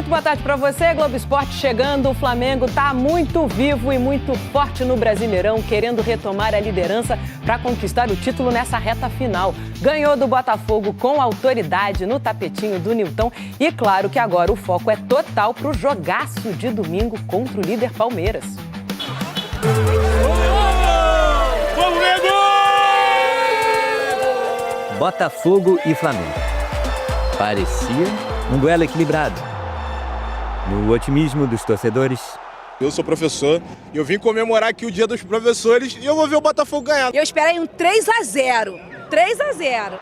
muito boa tarde para você. Globo Esporte chegando. O Flamengo está muito vivo e muito forte no Brasileirão, querendo retomar a liderança para conquistar o título nessa reta final. Ganhou do Botafogo com autoridade no tapetinho do Nilton. E claro que agora o foco é total para o jogaço de domingo contra o líder Palmeiras. Botafogo e Flamengo. Parecia um duelo equilibrado. No otimismo dos torcedores. Eu sou professor e eu vim comemorar aqui o Dia dos Professores e eu vou ver o Botafogo ganhar. Eu esperei um 3-0. 3-0.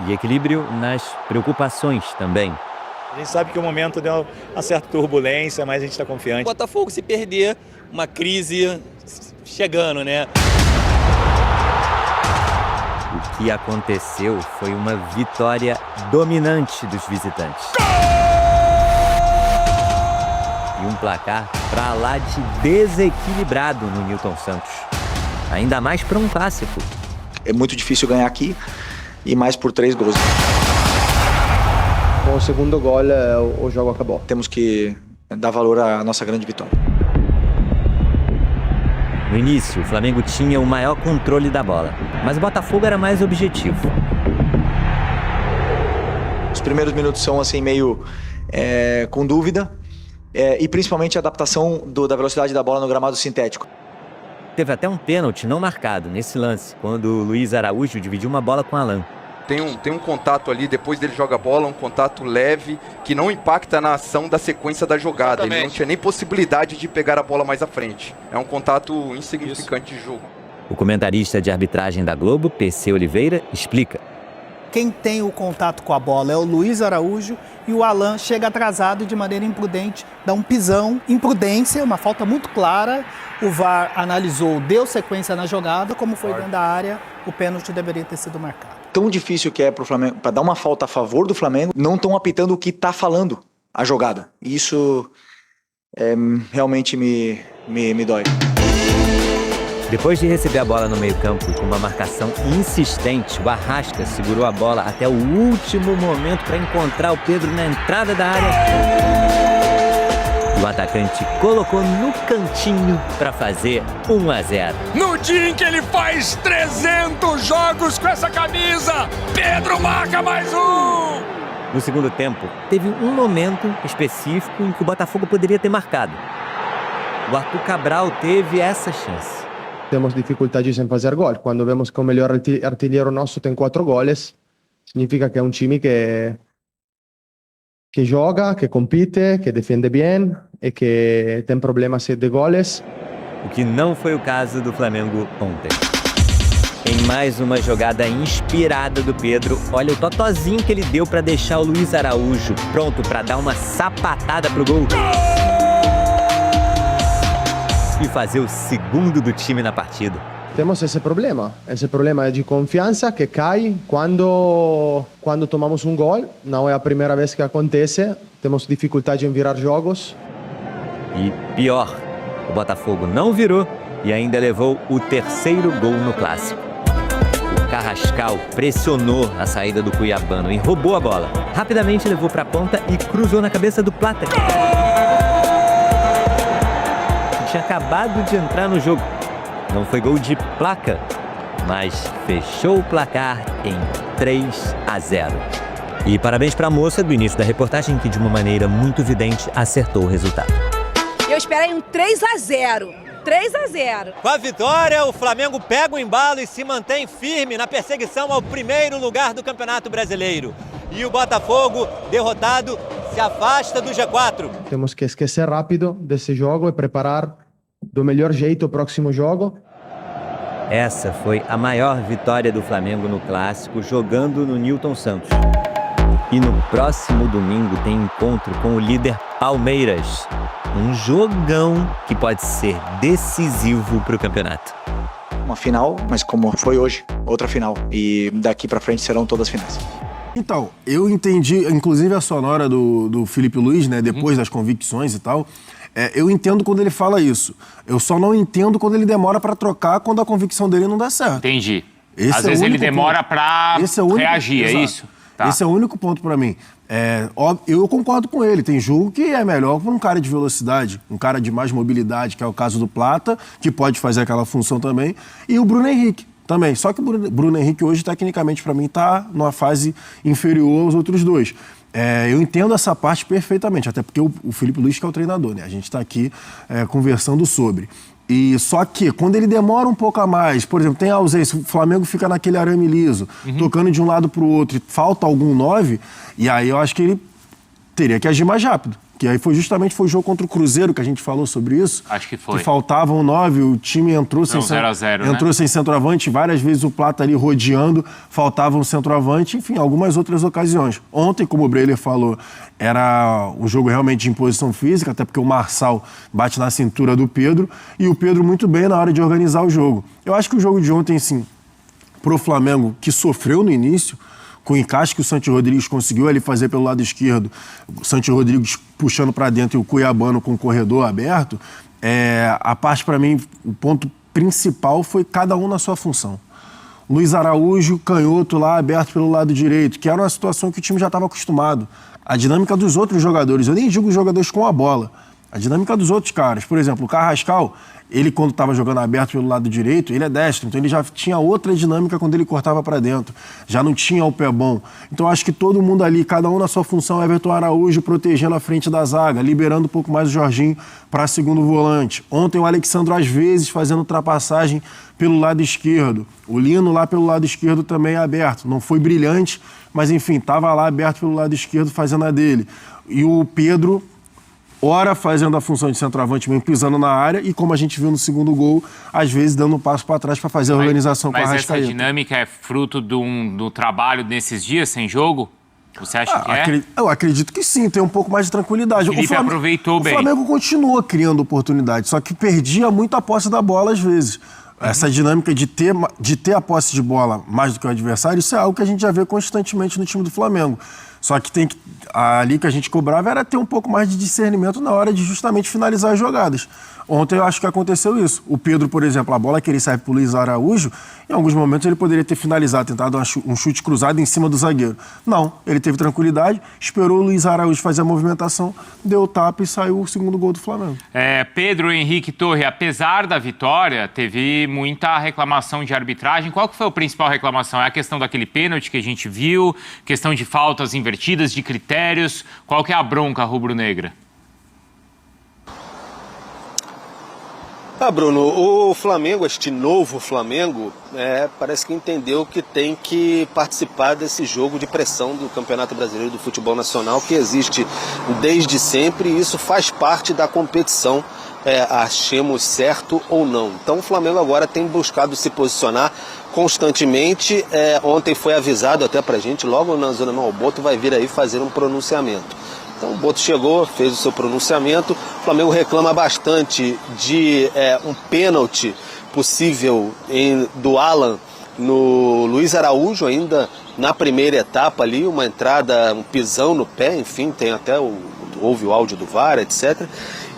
E equilíbrio nas preocupações também. A gente sabe que o momento deu uma certa turbulência, mas a gente está confiante. O Botafogo, se perder, uma crise chegando, né? O que aconteceu foi uma vitória dominante dos visitantes. E um placar pra lá de desequilibrado no Nilton Santos. Ainda mais para um clássico. É muito difícil ganhar aqui e mais por 3 gols. Com o segundo gol, o jogo acabou. Temos que dar valor à nossa grande vitória. No início, o Flamengo tinha o maior controle da bola, mas o Botafogo era mais objetivo. Os primeiros minutos são assim meio com dúvida e principalmente a adaptação da velocidade da bola no gramado sintético. Teve até um pênalti não marcado nesse lance, quando o Luiz Araújo dividiu uma bola com o Alan. Tem um contato ali, depois dele joga a bola, um contato leve, que não impacta na ação da sequência da jogada. Exatamente. Ele não tinha nem possibilidade de pegar a bola mais à frente. É um contato insignificante de jogo. O comentarista de arbitragem da Globo, PC Oliveira, explica. Quem tem o contato com a bola é o Luiz Araújo e o Alan chega atrasado de maneira imprudente, dá um pisão, imprudência, uma falta muito clara. O VAR analisou, deu sequência na jogada, como foi dentro da área, o pênalti deveria ter sido marcado. Tão difícil que é para o Flamengo, para dar uma falta a favor do Flamengo, não estão apitando o que está falando a jogada. E isso realmente me dói. Depois de receber a bola no meio-campo com uma marcação insistente, o Arrasca segurou a bola até o último momento para encontrar o Pedro na entrada da área. O atacante colocou no cantinho para fazer 1-0. No dia em que ele faz 300 jogos com essa camisa, Pedro marca mais um! No segundo tempo, teve um momento específico em que o Botafogo poderia ter marcado. O Arthur Cabral teve essa chance. Temos dificuldades em fazer gol. Quando vemos que o melhor artilheiro nosso tem 4 goles, significa que é um time que joga, que compite, que defende bem e que tem problemas de goles. O que não foi o caso do Flamengo ontem. Em mais uma jogada inspirada do Pedro, olha o totozinho que ele deu para deixar o Luiz Araújo pronto para dar uma sapatada pro gol. E fazer o segundo do time na partida. Temos esse problema de confiança que cai quando tomamos um gol. Não é a primeira vez que acontece, temos dificuldade em virar jogos. E pior, o Botafogo não virou e ainda levou o 3º gol no clássico. O Carrascal pressionou a saída do cuiabano e roubou a bola. Rapidamente levou para a ponta e cruzou na cabeça do Plata. Tinha acabado de entrar no jogo. Não foi gol de placa, mas fechou o placar em 3-0. E parabéns para a moça do início da reportagem que, de uma maneira muito evidente, acertou o resultado. Eu esperei um 3-0. 3-0. Com a vitória, o Flamengo pega o embalo e se mantém firme na perseguição ao primeiro lugar do Campeonato Brasileiro. E o Botafogo, derrotado, se afasta do G4. Temos que esquecer rápido desse jogo e preparar do melhor jeito o próximo jogo. Essa foi a maior vitória do Flamengo no Clássico, jogando no Nilton Santos. E no próximo domingo tem encontro com o líder Palmeiras. Um jogão que pode ser decisivo para o campeonato. Uma final, mas como foi hoje, outra final. E daqui para frente serão todas finais. Então, eu entendi, inclusive a sonora do Felipe Luiz, né, depois das convicções e tal, eu entendo quando ele fala isso. Eu só não entendo quando ele demora para trocar quando a convicção dele não dá certo. Entendi. Às vezes ele demora para reagir, é isso? Tá. Esse é o único ponto para mim. Eu concordo com ele, tem jogo que é melhor para um cara de velocidade, um cara de mais mobilidade, que é o caso do Plata, que pode fazer aquela função também, e o Bruno Henrique também. Só que o Bruno Henrique hoje, tecnicamente, para mim, está numa fase inferior aos outros dois. Eu entendo essa parte perfeitamente, até porque o Filipe Luís que é o treinador, né? A gente está aqui conversando sobre. E só que, quando ele demora um pouco a mais, por exemplo, tem a ausência, o Flamengo fica naquele arame liso, tocando de um lado para o outro, e falta algum 9, e aí eu acho que ele teria que agir mais rápido. Que aí foi o jogo contra o Cruzeiro que a gente falou sobre isso. Acho que foi. Que faltavam 9, o time entrou sem 0-0, entrou né? sem centroavante, várias vezes o Plata ali rodeando, faltava um centroavante, enfim, algumas outras ocasiões. Ontem, como o Breiler falou, era um jogo realmente de imposição física, até porque o Marçal bate na cintura do Pedro, e o Pedro muito bem na hora de organizar o jogo. Eu acho que o jogo de ontem, sim, pro Flamengo, que sofreu no início, com o encaixe que o Santi Rodrigues conseguiu ali fazer pelo lado esquerdo, o Santi Rodrigues puxando para dentro e o Cuiabano com o corredor aberto, a parte, para mim, o ponto principal foi cada um na sua função. Luiz Araújo, canhoto lá, aberto pelo lado direito, que era uma situação que o time já estava acostumado. A dinâmica dos outros jogadores, eu nem digo os jogadores com a bola, a dinâmica dos outros caras. Por exemplo, o Carrascal, ele quando estava jogando aberto pelo lado direito, ele é destro, então ele já tinha outra dinâmica quando ele cortava para dentro, já não tinha o pé bom. Então acho que todo mundo ali, cada um na sua função, Everton Araújo protegendo a frente da zaga, liberando um pouco mais o Jorginho para segundo volante. Ontem o Alexandro às vezes fazendo ultrapassagem pelo lado esquerdo, o Lino lá pelo lado esquerdo também aberto, não foi brilhante, mas enfim, estava lá aberto pelo lado esquerdo fazendo a dele. E o Pedro, ora fazendo a função de centroavante mesmo, pisando na área, e como a gente viu no segundo gol, às vezes dando um passo para trás para fazer a organização com a Arrascaeta. Mas essa dinâmica é fruto do trabalho nesses dias sem jogo? Você acha que é? Eu acredito que sim, tem um pouco mais de tranquilidade. O Felipe aproveitou bem. O Flamengo continua criando oportunidades, só que perdia muito a posse da bola às vezes. Essa dinâmica de ter a posse de bola mais do que o adversário, isso é algo que a gente já vê constantemente no time do Flamengo. Só que ali que a gente cobrava era ter um pouco mais de discernimento na hora de justamente finalizar as jogadas. Ontem eu acho que aconteceu isso. O Pedro, por exemplo, a bola que ele serve para o Luiz Araújo, em alguns momentos ele poderia ter finalizado, tentado um chute cruzado em cima do zagueiro. Não, ele teve tranquilidade, esperou o Luiz Araújo fazer a movimentação, deu o tapa e saiu o segundo gol do Flamengo. Pedro Henrique Torre, apesar da vitória, teve muita reclamação de arbitragem. Qual que foi a principal reclamação? É a questão daquele pênalti que a gente viu, questão de faltas invertidas, de critérios. Qual que é a bronca rubro-negra? Bruno, o Flamengo, este novo Flamengo, parece que entendeu que tem que participar desse jogo de pressão do Campeonato Brasileiro do Futebol Nacional, que existe desde sempre, e isso faz parte da competição, achemos certo ou não. Então o Flamengo agora tem buscado se posicionar constantemente. Ontem foi avisado até pra gente, logo na zona, o Boto vai vir aí fazer um pronunciamento. Então o Boto chegou, fez o seu pronunciamento. O Flamengo reclama bastante de um pênalti possível do Alan no Luiz Araújo, ainda na primeira etapa ali, uma entrada, um pisão no pé, enfim, tem até houve o áudio do VAR, etc.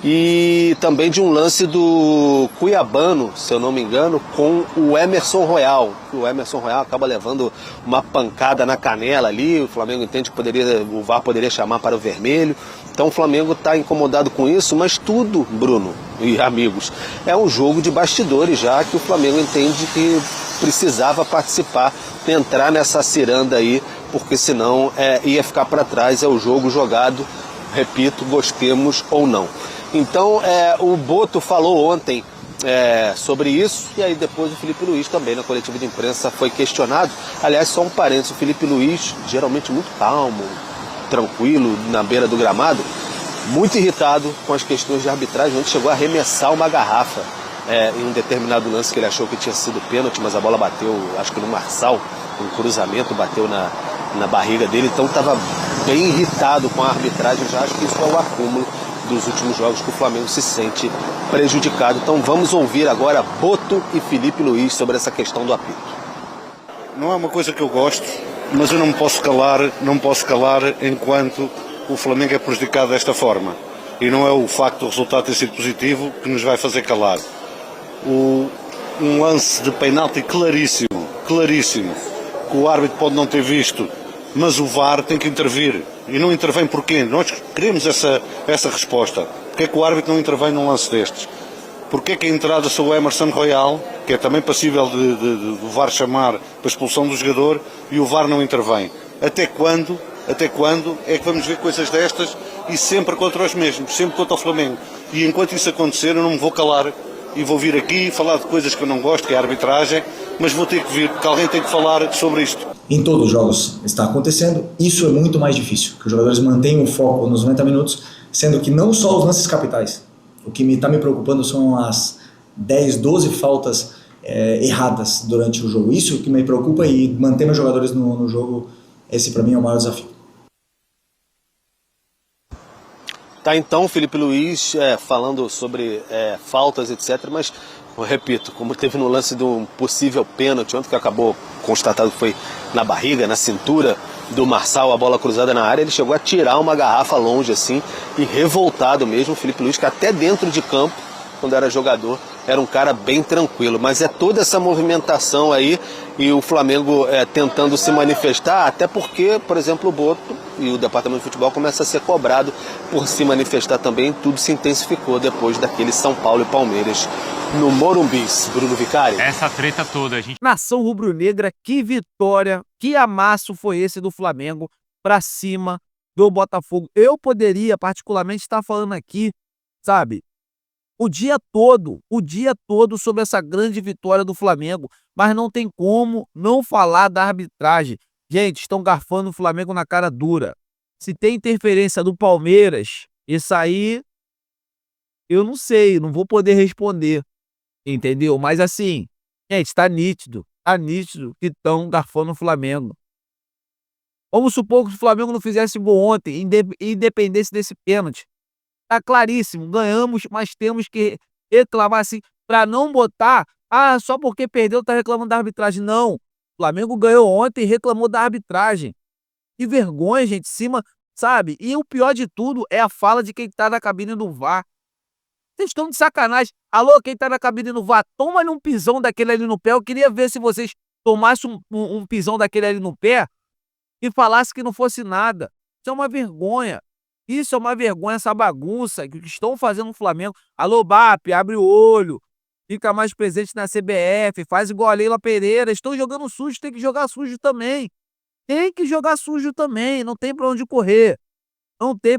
E também de um lance do Cuiabano, se eu não me engano, com o Emerson Royal. O Emerson Royal acaba levando uma pancada na canela ali, o Flamengo entende que o VAR poderia chamar para o vermelho. Então o Flamengo está incomodado com isso, mas tudo, Bruno e amigos, é um jogo de bastidores já, que o Flamengo entende que precisava participar, entrar nessa ciranda aí, porque senão ia ficar para trás. É o jogo jogado, repito, gostemos ou não. Então o Boto falou ontem sobre isso, e aí depois o Filipe Luís também na coletiva de imprensa foi questionado. Aliás, só um parênteses, o Filipe Luís geralmente muito calmo, tranquilo, na beira do gramado, muito irritado com as questões de arbitragem, onde chegou a arremessar uma garrafa em um determinado lance que ele achou que tinha sido pênalti, mas a bola bateu, acho que no Marçal, um cruzamento, bateu na barriga dele, então estava bem irritado com a arbitragem. Já acho que isso é o acúmulo dos últimos jogos que o Flamengo se sente prejudicado. Então vamos ouvir agora Boto e Filipe Luís sobre essa questão do apito. Não é uma coisa que eu gosto, mas eu não me posso calar enquanto o Flamengo é prejudicado desta forma. E não é o facto do resultado ter sido positivo que nos vai fazer calar. Um lance de penalti claríssimo, que o árbitro pode não ter visto mas o VAR tem que intervir. E não intervém porquê? Nós queremos essa resposta. Porquê é que o árbitro não intervém num lance destes? Porquê é que a entrada sobre o Emerson Royal, que é também passível do VAR chamar para expulsão do jogador, e o VAR não intervém? Até quando é que vamos ver coisas destas e sempre contra os mesmos, sempre contra o Flamengo? E enquanto isso acontecer, eu não me vou calar e vou vir aqui falar de coisas que eu não gosto, que é a arbitragem, mas vou ter que vir, porque alguém tem que falar sobre isto. Em todos os jogos está acontecendo, isso é muito mais difícil, que os jogadores mantenham o foco nos 90 minutos, sendo que não só os lances capitais. O que está me preocupando são as 10, 12 faltas erradas durante o jogo. Isso que me preocupa, e manter meus jogadores no jogo, esse para mim é o maior desafio. Tá, então, Filipe Luís falando sobre faltas, etc. Mas, eu repito, como teve no lance de um possível pênalti, ontem que acabou constatado que foi na barriga, na cintura do Marçal, a bola cruzada na área, ele chegou a tirar uma garrafa longe assim, e revoltado mesmo. O Filipe Luís, que até dentro de campo, quando era jogador, era um cara bem tranquilo. Mas é toda essa movimentação aí e o Flamengo tentando se manifestar, até porque, por exemplo, o Boto e o Departamento de Futebol começa a ser cobrado por se manifestar também. Tudo se intensificou depois daquele São Paulo e Palmeiras no Morumbi. Bruno Vicari. Essa treta toda, a gente... Nação rubro-negra, que vitória, que amasso foi esse do Flamengo pra cima do Botafogo. Eu poderia particularmente estar falando aqui, sabe, o dia todo sobre essa grande vitória do Flamengo, mas não tem como não falar da arbitragem. Gente, estão garfando o Flamengo na cara dura. Se tem interferência do Palmeiras, isso aí eu não sei, não vou poder responder, entendeu? Mas assim, gente, tá nítido que estão garfando o Flamengo. Vamos supor que o Flamengo não fizesse gol ontem, independência desse pênalti. Tá claríssimo, ganhamos, mas temos que reclamar assim, para não botar, só porque perdeu tá reclamando da arbitragem. Não, o Flamengo ganhou ontem e reclamou da arbitragem. Que vergonha, gente, cima, sabe? E o pior de tudo é a fala de quem tá na cabine do VAR. Vocês estão de sacanagem. Alô, quem tá na cabine do VAR, toma-lhe um pisão daquele ali no pé. Eu queria ver se vocês tomassem um pisão daquele ali no pé e falassem que não fosse nada. Isso é uma vergonha. Isso é uma vergonha, essa bagunça que estão fazendo no Flamengo. Alô, BAP, abre o olho, fica mais presente na CBF, faz igual a Leila Pereira. Estão jogando sujo, tem que jogar sujo também. Tem que jogar sujo também, não tem pra onde correr. Não tem...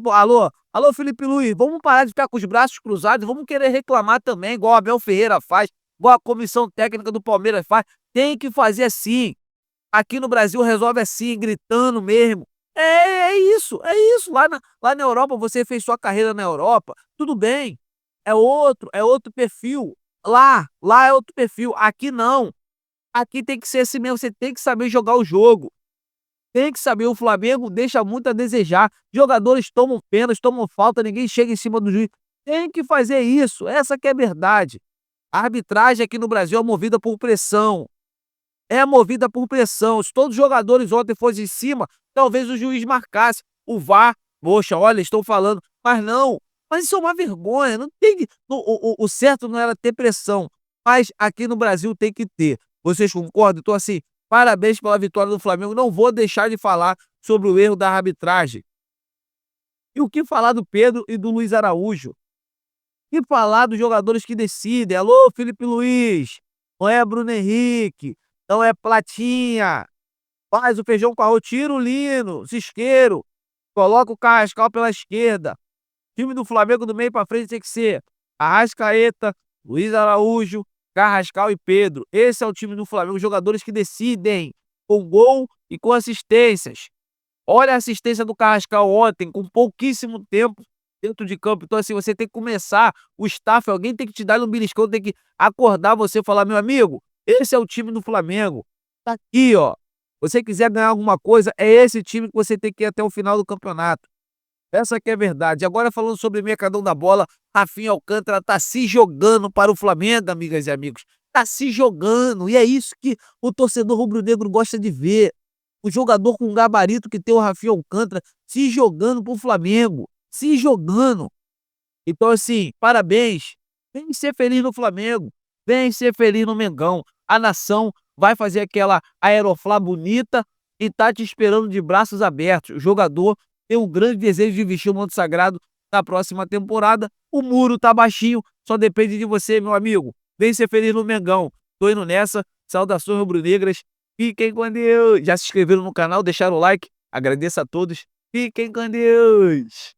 Alô, Filipe Luís, vamos parar de ficar com os braços cruzados, vamos querer reclamar também, igual a Abel Ferreira faz, igual a comissão técnica do Palmeiras faz. Tem que fazer assim. Aqui no Brasil resolve assim, gritando mesmo. É isso. Lá na Europa, você fez sua carreira na Europa, tudo bem. É outro perfil. Lá é outro perfil. Aqui não. Aqui tem que ser assim mesmo, você tem que saber jogar o jogo. Tem que saber, o Flamengo deixa muito a desejar. Jogadores tomam pênalti, tomam falta, ninguém chega em cima do juiz. Tem que fazer isso, essa que é a verdade. A arbitragem aqui no Brasil é movida por pressão. Se todos os jogadores ontem fossem em cima, talvez o juiz marcasse. O VAR, poxa, olha, estou falando, mas não. Mas isso é uma vergonha, não tem. O certo não era ter pressão, mas aqui no Brasil tem que ter. Vocês concordam? Então assim, parabéns pela vitória do Flamengo. Não vou deixar de falar sobre o erro da arbitragem. E o que falar do Pedro e do Luiz Araújo? O que falar dos jogadores que decidem? Alô, Filipe Luís, não é Bruno Henrique, não é Platinha. Faz o feijão com arroz, tira o Lino, Cisqueiro, coloca o Carrascal pela esquerda. O time do Flamengo do meio para frente tem que ser Arrascaeta, Luiz Araújo, Carrascal e Pedro. Esse é o time do Flamengo, jogadores que decidem com gol e com assistências. Olha a assistência do Carrascal ontem, com pouquíssimo tempo dentro de campo. Então assim, você tem que começar, o staff, alguém tem que te dar um beliscão, tem que acordar você e falar, meu amigo, esse é o time do Flamengo. Tá aqui, ó. Você quiser ganhar alguma coisa, é esse time que você tem que ir até o final do campeonato. Essa que é a verdade. Agora falando sobre o mercadão da bola, Rafinha Alcântara tá se jogando para o Flamengo, amigas e amigos. Tá se jogando. E é isso que o torcedor rubro-negro gosta de ver. O jogador com gabarito que tem o Rafinha Alcântara se jogando para o Flamengo. Se jogando. Então assim, parabéns. Vem ser feliz no Flamengo. Vem ser feliz no Mengão. A nação vai fazer aquela aeroflá bonita e tá te esperando de braços abertos. O jogador tem um grande desejo de vestir o manto sagrado na próxima temporada. O muro tá baixinho, só depende de você, meu amigo. Vem ser feliz no Mengão. Tô indo nessa. Saudações rubro-negras. Fiquem com Deus. Já se inscreveram no canal, deixaram o like. Agradeço a todos. Fiquem com Deus.